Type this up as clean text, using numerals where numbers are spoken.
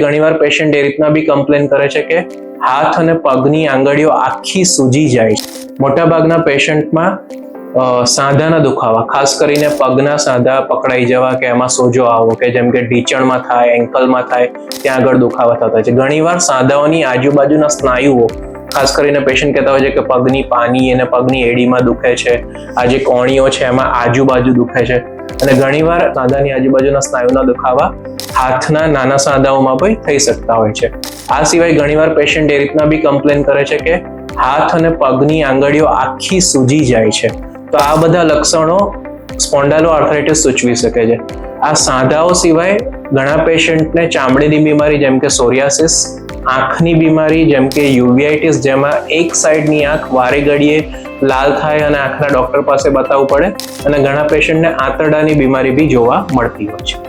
ઘણીવાર પેશન્ટ એ રીતના બી કમ્પ્લેન કરે છે કે હાથ અને પગની આંગળીઓ આખી સૂજી જાય છે. મોટાભાગના પેશન્ટમાં સાંધાના દુખાવા, ખાસ કરીને પગના સાંધા પકડાઈ જવા કે એમાં સોજો આવવો, કે જેમ કે ઢીચણમાં થાય, એન્કલમાં થાય, ત્યાં આગળ દુખાવા થતા છે. ઘણીવાર સાંધાઓની આજુબાજુના સ્નાયુઓ, ખાસ કરીને પેશન્ટ કહેતા હોય છે કે પગની પાની અને પગની એડીમાં દુખે છે, આ જે કોણીઓ છે એમાં આજુબાજુ દુખે છે. અને ઘણીવાર સાંધાની આજુબાજુના સ્નાયુના દુખાવા હાથના નાના સાંધાઓમાં પણ થઈ શકતા હોય છે. આ સિવાય ઘણીવાર પેશન્ટ એ રીતના બી કમ્પ્લેન કરે છે કે હાથ અને પગની આંગળીઓ આખી સૂજી જાય છે. તો આ બધા લક્ષણો સ્પોન્ડાલો આર્થરાઇટિસ સૂચવી શકે છે. આ સાંધાઓ સિવાય ઘણા પેશન્ટને ચામડીની બીમારી જેમ કે સોરિયાસિસ, આંખની બીમારી જેમ કે યુવીઆઇટિસ, જેમાં એક સાઈડની આંખ વારે ઘડીએ લાલ થાય અને આંખના ડોક્ટર પાસે બતાવવું પડે, અને ઘણા પેશન્ટને આંતરડાની બીમારી બી જોવા મળતી હોય છે.